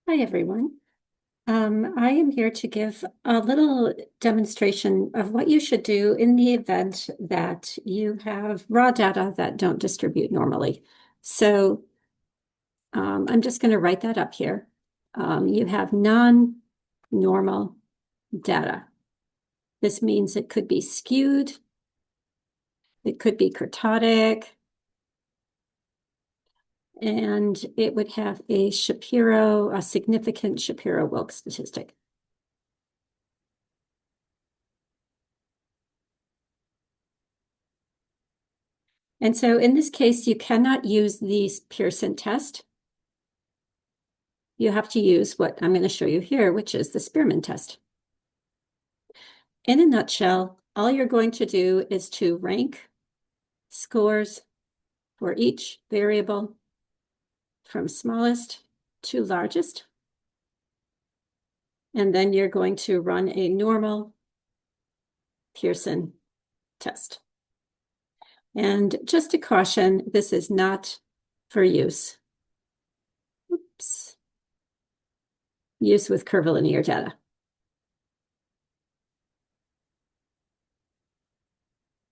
Hi, everyone. I am here to give a little demonstration of what you should do in the event that you have raw data that don't distribute normally. So I'm just going to write that up here. You have non-normal data. This means it could be skewed, it could be kurtotic, and it would have a significant Shapiro-Wilk statistic. And so in this case, you cannot use the Pearson test. You have to use what I'm going to show you here, which is the Spearman test. In a nutshell, all you're going to do is to rank scores for each variable from smallest to largest. And then you're going to run a normal Pearson test. And just a caution, this is not for use. Use with curvilinear data.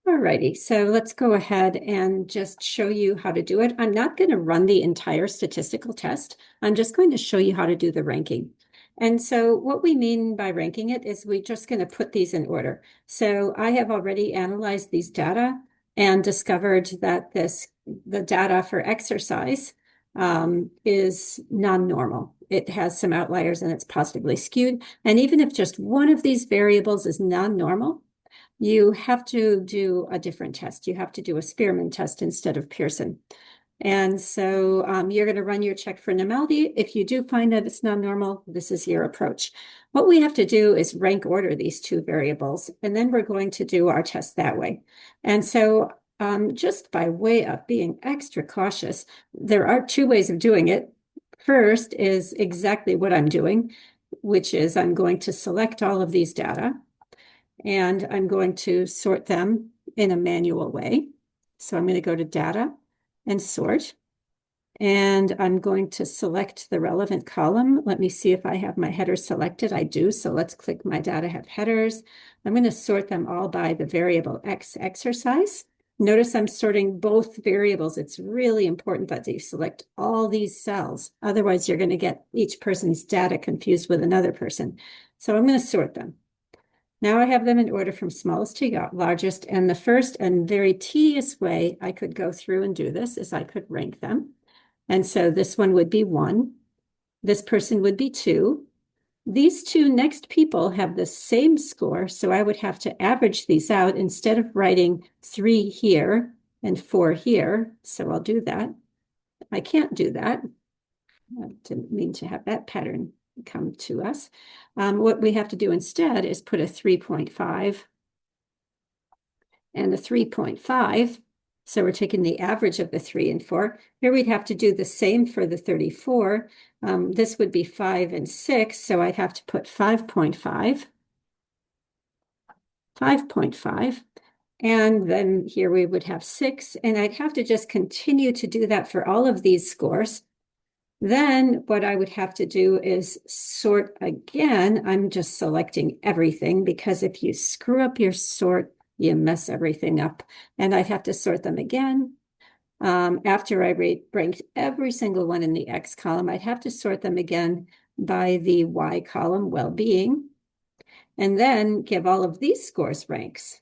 Alrighty, so let's go ahead and just show you how to do it. I'm not going to run the entire statistical test. I'm just going to show you how to do the ranking. And so what we mean by ranking it is we're just going to put these in order. So I have already analyzed these data and discovered that the data for exercise is non-normal. It has some outliers and it's positively skewed. And even if just one of these variables is non-normal, you have to do a different test. You have to do a Spearman test instead of Pearson. And so you're going to run your check for normality. If you do find that it's non-normal, this is your approach. What we have to do is rank order these two variables, and then we're going to do our test that way. And so just by way of being extra cautious, there are two ways of doing it. First is exactly what I'm doing, which is I'm going to select all of these data, and I'm going to sort them in a manual way. So I'm going to go to Data and Sort, and I'm going to select the relevant column. Let me see if I have my headers selected. I do, so let's click My Data Have Headers. I'm going to sort them all by the variable X exercise. Notice I'm sorting both variables. It's really important that you select all these cells. Otherwise, you're going to get each person's data confused with another person. So I'm going to sort them. Now I have them in order from smallest to largest, and the first and very tedious way I could go through and do this is I could rank them. And so this one would be 1. This person would be 2. These two next people have the same score, so I would have to average these out instead of writing 3 here and 4 here. So I'll do that. I can't do that. I didn't mean to have that pattern come to us. What we have to do instead is put a 3.5 and a 3.5. So we're taking the average of the 3 and 4. Here we'd have to do the same for the 34. This would be 5 and 6, so I'd have to put 5.5, 5.5. And then here we would have 6, and I'd have to just continue to do that for all of these scores. Then what I would have to do is sort again. I'm just selecting everything because if you screw up your sort, you mess everything up. And I'd have to sort them again. After I ranked every single one in the X column, I'd have to sort them again by the Y column, well-being, and then give all of these scores ranks.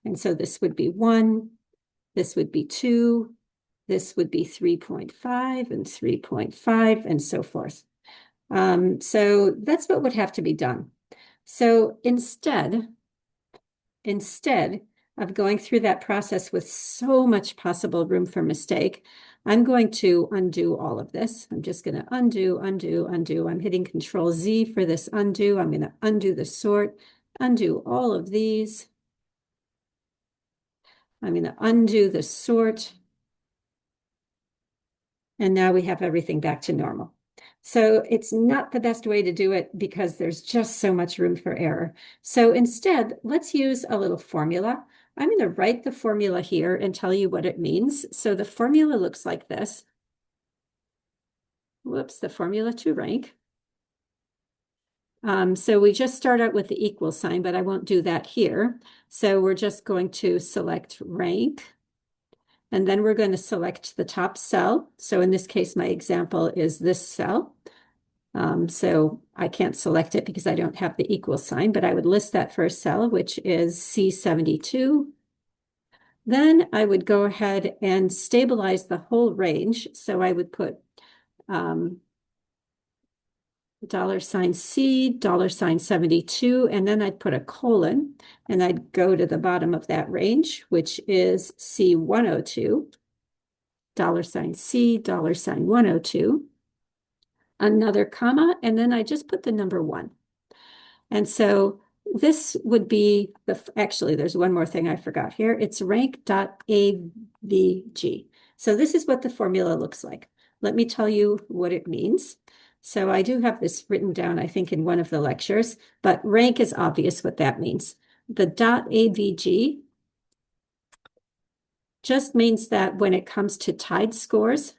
And so this would be 1, this would be 2, this would be 3.5 and 3.5 and so forth. So that's what would have to be done. So instead of going through that process with so much possible room for mistake, I'm going to undo all of this. I'm just going to undo, undo, undo. I'm hitting Control Z for this undo. I'm going to undo the sort, undo all of these. I'm going to undo the sort. And now we have everything back to normal. So it's not the best way to do it because there's just so much room for error. So instead, let's use a little formula. I'm going to write the formula here and tell you what it means. So the formula looks like this. whoops, the formula to rank. So we just start out with the equal sign, but I won't do that here. So we're just going to select rank, and then we're going to select the top cell. So in this case, my example is this cell. So I can't select it because I don't have the equal sign, but I would list that first cell, which is C72. Then I would go ahead and stabilize the whole range. So I would put $C, $72, and then I'd put a colon, and I'd go to the bottom of that range, which is C102, $C, $102, another comma, and then I just put the number 1. And so this would be actually, there's one more thing I forgot here. It's rank.avg. So this is what the formula looks like. Let me tell you what it means. So I do have this written down, I think, in one of the lectures, but rank is obvious what that means. The .avg just means that when it comes to tied scores,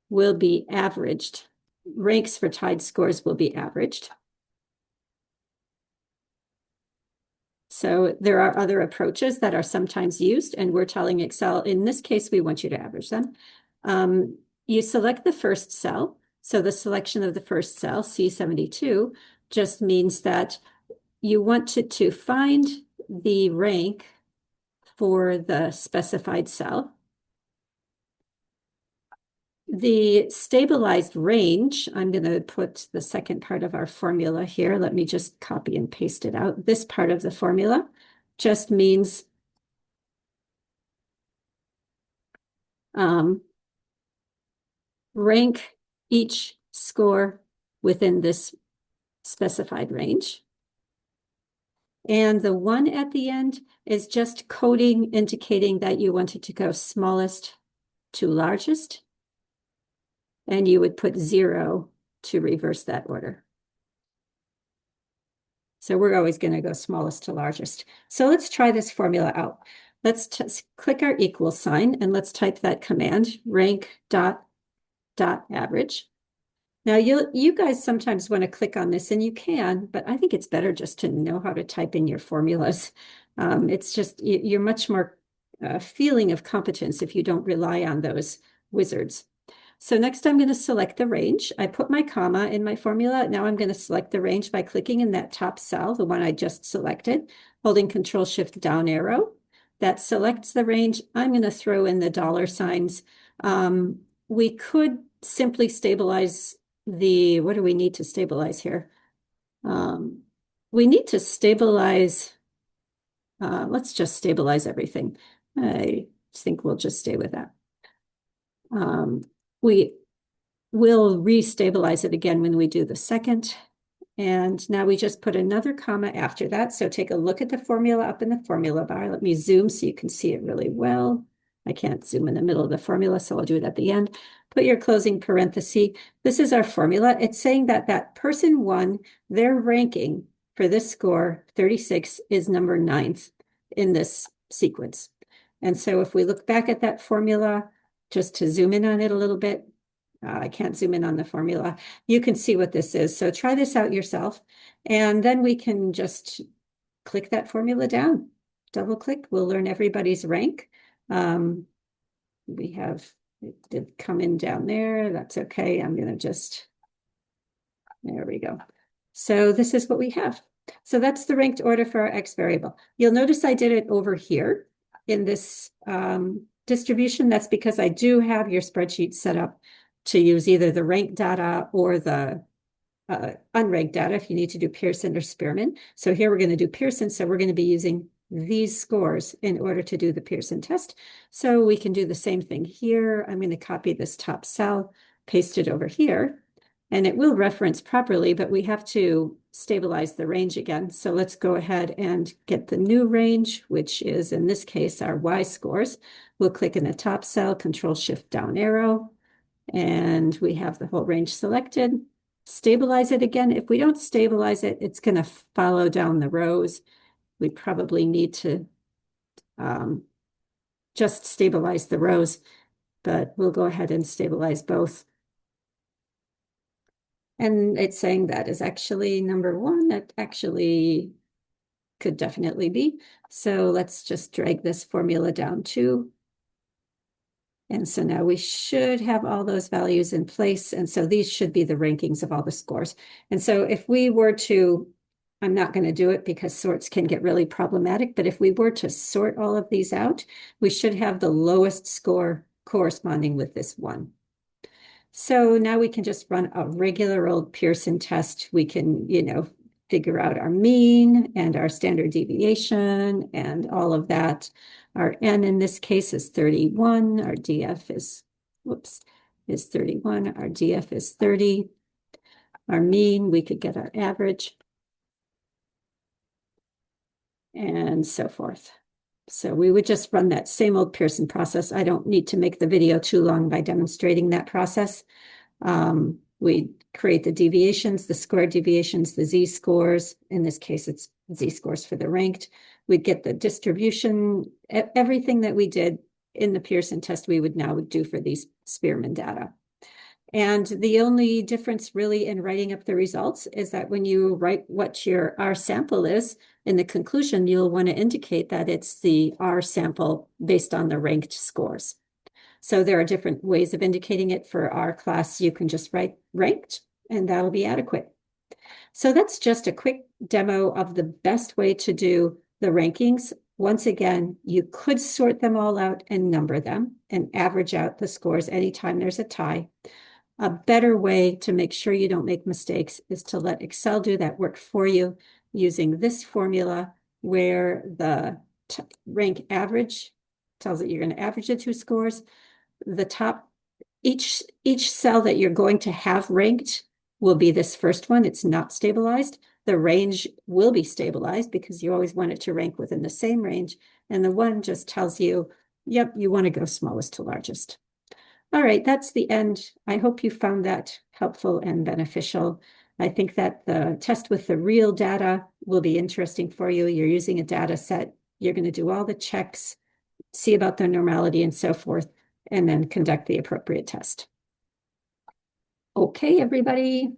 will be averaged. Ranks for tied scores will be averaged. So there are other approaches that are sometimes used, and we're telling Excel, in this case, we want you to average them. You select the first cell. So the selection of the first cell, C72, just means that you want to find the rank for the specified cell. The stabilized range, I'm going to put the second part of our formula here. Let me just copy and paste it out. This part of the formula just means rank each score within this specified range. And the 1 at the end is just coding indicating that you want it to go smallest to largest. And you would put 0 to reverse that order. So we're always going to go smallest to largest. So let's try this formula out. Let's click our equal sign and let's type that command, rank.average. Now you guys sometimes want to click on this, and you can, but I think it's better just to know how to type in your formulas. It's just, you're much more feeling of competence if you don't rely on those wizards. So next I'm going to select the range. I put my comma in my formula. Now I'm going to select the range by clicking in that top cell, the one I just selected, holding Control-Shift down arrow. That selects the range. I'm going to throw in the dollar signs. We could simply stabilize what do we need to stabilize here? We need to stabilize, let's just stabilize everything. I think we'll just stay with that. We will re-stabilize it again when we do the second. And now we just put another comma after that. So take a look at the formula up in the formula bar. Let me zoom so you can see it really well. I can't zoom in the middle of the formula, so I'll do it at the end. Put your closing parenthesis. This is our formula. It's saying that that person 1, their ranking for this score, 36, is number 9th in this sequence. And so if we look back at that formula, just to zoom in on it a little bit, I can't zoom in on the formula. You can see what this is. So try this out yourself. And then we can just click that formula down. Double click. We'll learn everybody's rank. We have, it did come in down there. That's okay. I'm going to just, there we go. So this is what we have. So that's the ranked order for our X variable. You'll notice I did it over here in this distribution. That's because I do have your spreadsheet set up to use either the ranked data or the unranked data if you need to do Pearson or Spearman. So here we're going to do Pearson. So we're going to be using these scores in order to do the Pearson test. So we can do the same thing here. I'm going to copy this top cell, paste it over here, and it will reference properly, but we have to stabilize the range again. So let's go ahead and get the new range, which is in this case our Y scores. We'll click in the top cell, Control-Shift down arrow, and we have the whole range selected. Stabilize it again. If we don't stabilize it, it's going to follow down the rows. We probably need to just stabilize the rows. but we'll go ahead and stabilize both. And it's saying that is actually number one. That actually could definitely be. So let's just drag this formula down too. And so now we should have all those values in place. And so these should be the rankings of all the scores. And so if we were to, I'm not going to do it because sorts can get really problematic, but if we were to sort all of these out, we should have the lowest score corresponding with this one. So now we can just run a regular old Pearson test. We can, figure out our mean and our standard deviation and all of that. Our N in this case is 31. Our DF is 31. Our DF is 30. Our mean, we could get our average and so forth. So we would just run that same old Pearson process. I don't need to make the video too long by demonstrating that process. We create the deviations, the squared deviations, the z-scores. In this case, it's z-scores for the ranked. We'd get the distribution, everything that we did in the Pearson test, we would now do for these Spearman data. And the only difference really in writing up the results is that when you write what your R sample is, in the conclusion, you'll want to indicate that it's the R sample based on the ranked scores. So there are different ways of indicating it. For our class, you can just write ranked, and that'll be adequate. So that's just a quick demo of the best way to do the rankings. Once again, you could sort them all out and number them and average out the scores anytime there's a tie. A better way to make sure you don't make mistakes is to let Excel do that work for you using this formula where the rank average tells it you're going to average the two scores. The top, each cell that you're going to have ranked will be this first one. It's not stabilized. The range will be stabilized because you always want it to rank within the same range. And the one just tells you, yep, you want to go smallest to largest. All right, that's the end. I hope you found that helpful and beneficial. I think that the test with the real data will be interesting for you. You're using a data set. You're going to do all the checks, see about the normality and so forth, and then conduct the appropriate test. Okay, everybody.